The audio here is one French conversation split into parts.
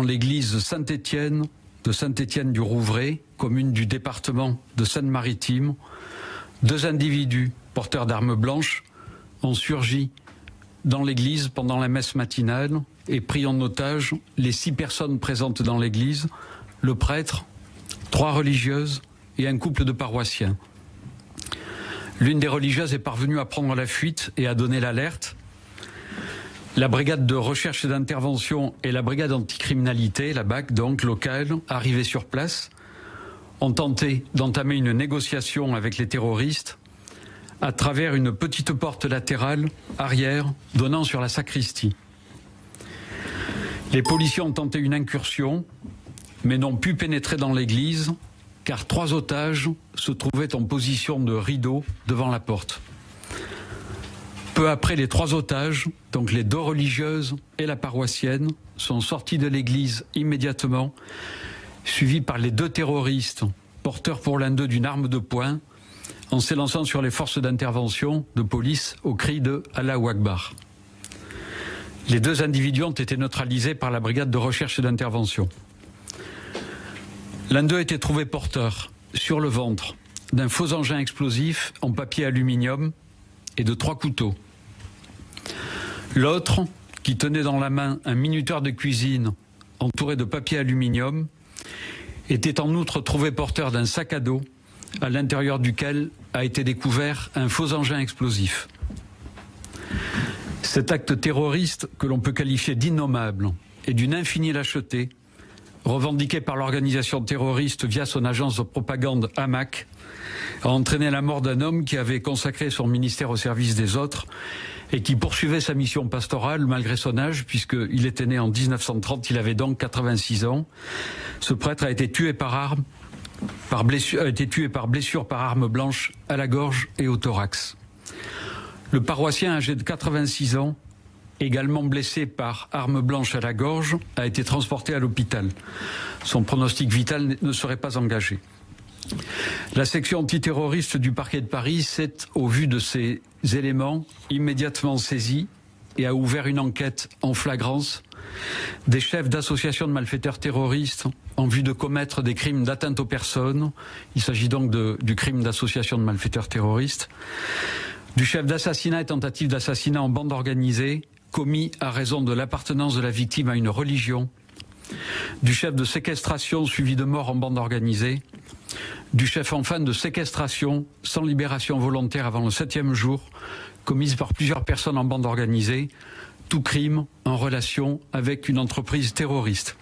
en l'église de Saint-Étienne du Rouvray, commune du département de Seine-Maritime, 2 individus porteurs d'armes blanches ont surgi dans l'église pendant la messe matinale et pris en otage les 6 personnes présentes dans l'église, le prêtre, 3 religieuses et un couple de paroissiens. L'une des religieuses est parvenue à prendre la fuite et à donner l'alerte. La brigade de recherche et d'intervention et la brigade anticriminalité, la BAC donc locale, arrivée sur place, ont tenté d'entamer une négociation avec les terroristes à travers une petite porte latérale arrière donnant sur la sacristie. Les policiers ont tenté une incursion, mais n'ont pu pénétrer dans l'église car 3 otages se trouvaient en position de rideau devant la porte. Peu après, les 3 otages, donc les 2 religieuses et la paroissienne, sont sortis de l'église immédiatement, suivis par les 2 terroristes, porteurs pour l'un d'eux d'une arme de poing, en s'élançant sur les forces d'intervention de police au cri de « Allahu Akbar ». Les 2 individus ont été neutralisés par la brigade de recherche et d'intervention. L'un d'eux était trouvé porteur, sur le ventre, d'un faux engin explosif en papier aluminium et de 3 couteaux. L'autre, qui tenait dans la main un minuteur de cuisine entouré de papier aluminium, était en outre trouvé porteur d'un sac à dos à l'intérieur duquel a été découvert un faux engin explosif. Cet acte terroriste, que l'on peut qualifier d'innommable et d'une infinie lâcheté, revendiqué par l'organisation terroriste via son agence de propagande Hamac, a entraîné la mort d'un homme qui avait consacré son ministère au service des autres et qui poursuivait sa mission pastorale malgré son âge, puisqu'il était né en 1930, il avait donc 86 ans. Ce prêtre a été tué par blessure par arme blanche à la gorge et au thorax. Le paroissien âgé de 86 ans, également blessé par arme blanche à la gorge, a été transporté à l'hôpital. Son pronostic vital ne serait pas engagé. La section antiterroriste du parquet de Paris s'est, au vu de ces éléments, immédiatement saisie et a ouvert une enquête en flagrance des chefs d'associations de malfaiteurs terroristes en vue de commettre des crimes d'atteinte aux personnes. Il s'agit donc du crime d'association de malfaiteurs terroristes, du chef d'assassinat et tentative d'assassinat en bande organisée commis à raison de l'appartenance de la victime à une religion, du chef de séquestration suivi de mort en bande organisée, du chef enfin de séquestration sans libération volontaire avant le 7e jour, commise par plusieurs personnes en bande organisée, tout crime en relation avec une entreprise terroriste.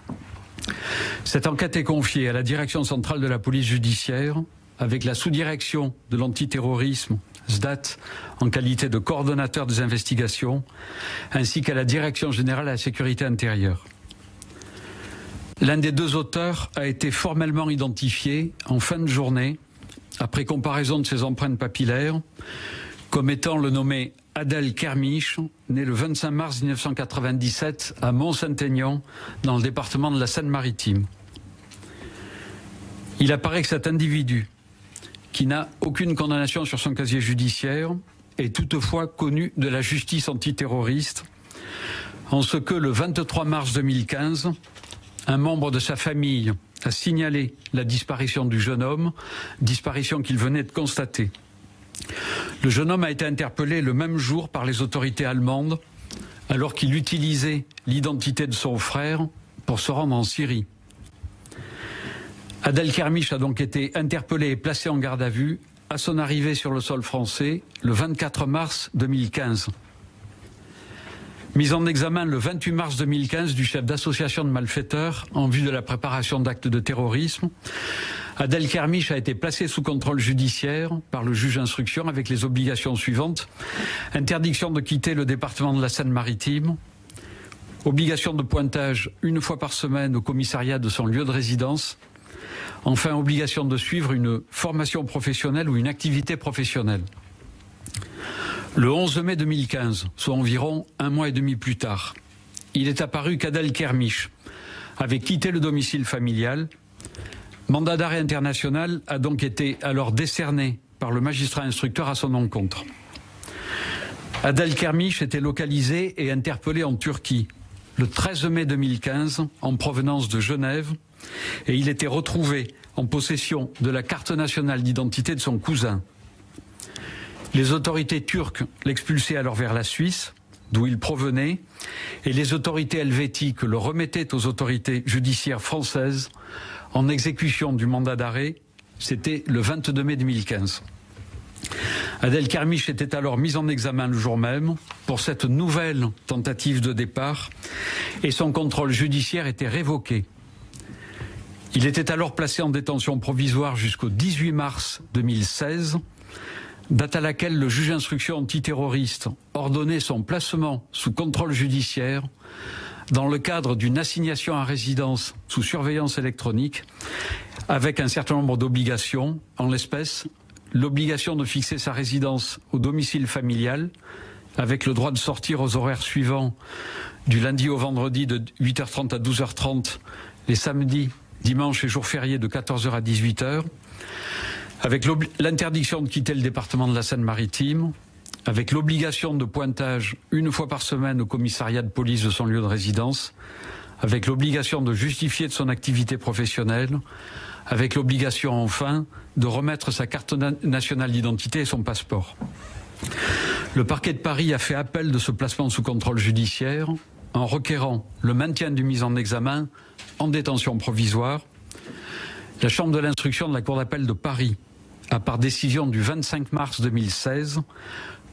Cette enquête est confiée à la direction centrale de la police judiciaire, avec la sous-direction de l'antiterrorisme, SDAT, en qualité de coordonnateur des investigations, ainsi qu'à la direction générale de la sécurité intérieure. L'un des 2 auteurs a été formellement identifié en fin de journée, après comparaison de ses empreintes papillaires, comme étant le nommé Adel Kermiche, né le 25 mars 1997 à Mont-Saint-Aignan, dans le département de la Seine-Maritime. Il apparaît que cet individu, qui n'a aucune condamnation sur son casier judiciaire, est toutefois connu de la justice antiterroriste, en ce que le 23 mars 2015, un membre de sa famille a signalé la disparition du jeune homme, disparition qu'il venait de constater. Le jeune homme a été interpellé le même jour par les autorités allemandes, alors qu'il utilisait l'identité de son frère pour se rendre en Syrie. Adel Kermiche a donc été interpellé et placé en garde à vue à son arrivée sur le sol français le 24 mars 2015. Mise en examen le 28 mars 2015 du chef d'association de malfaiteurs en vue de la préparation d'actes de terrorisme, Adel Kermiche a été placé sous contrôle judiciaire par le juge d'instruction avec les obligations suivantes: interdiction de quitter le département de la Seine-Maritime, obligation de pointage 1 fois par semaine au commissariat de son lieu de résidence, enfin obligation de suivre une formation professionnelle ou une activité professionnelle. Le 11 mai 2015, soit environ 1 mois et demi plus tard, il est apparu qu'Adel Kermiche avait quitté le domicile familial. Mandat d'arrêt international a donc été alors décerné par le magistrat instructeur à son encontre. Adel Kermiche était localisé et interpellé en Turquie, le 13 mai 2015 en provenance de Genève et il était retrouvé en possession de la carte nationale d'identité de son cousin. Les autorités turques l'expulsaient alors vers la Suisse, d'où il provenait, et les autorités helvétiques le remettaient aux autorités judiciaires françaises en exécution du mandat d'arrêt. C'était le 22 mai 2015. Adel Kermiche était alors mis en examen le jour même pour cette nouvelle tentative de départ et son contrôle judiciaire était révoqué. Il était alors placé en détention provisoire jusqu'au 18 mars 2016, date à laquelle le juge d'instruction antiterroriste ordonnait son placement sous contrôle judiciaire dans le cadre d'une assignation à résidence sous surveillance électronique avec un certain nombre d'obligations, en l'espèce l'obligation de fixer sa résidence au domicile familial avec le droit de sortir aux horaires suivants du lundi au vendredi de 8h30 à 12h30, les samedis, dimanches et jours fériés de 14h à 18h, avec l'interdiction de quitter le département de la Seine-Maritime, avec l'obligation de pointage une fois par semaine au commissariat de police de son lieu de résidence, avec l'obligation de justifier de son activité professionnelle, avec l'obligation enfin de remettre sa carte nationale d'identité et son passeport. Le parquet de Paris a fait appel de ce placement sous contrôle judiciaire en requérant le maintien du mis en examen en détention provisoire. La Chambre de l'instruction de la Cour d'appel de Paris a, par décision du 25 mars 2016,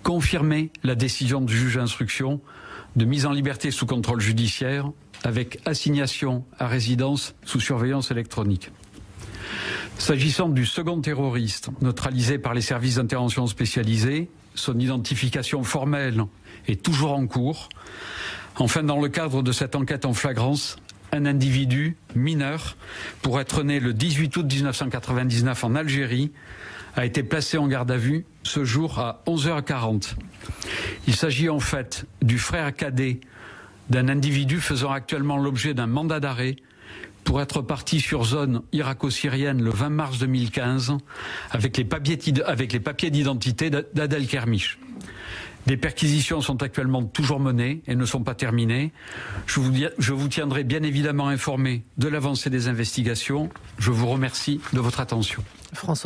confirmé la décision du juge d'instruction de mise en liberté sous contrôle judiciaire avec assignation à résidence sous surveillance électronique. S'agissant du second terroriste, neutralisé par les services d'intervention spécialisés, son identification formelle est toujours en cours. Enfin, dans le cadre de cette enquête en flagrance, un individu mineur, pour être né le 18 août 1999 en Algérie, a été placé en garde à vue ce jour à 11h40. Il s'agit en fait du frère cadet d'un individu faisant actuellement l'objet d'un mandat d'arrêt pour être parti sur zone irako-syrienne le 20 mars 2015 avec les papiers d'identité d'Adel Kermiche. Des perquisitions sont actuellement toujours menées et ne sont pas terminées. Je vous tiendrai bien évidemment informé de l'avancée des investigations. Je vous remercie de votre attention. François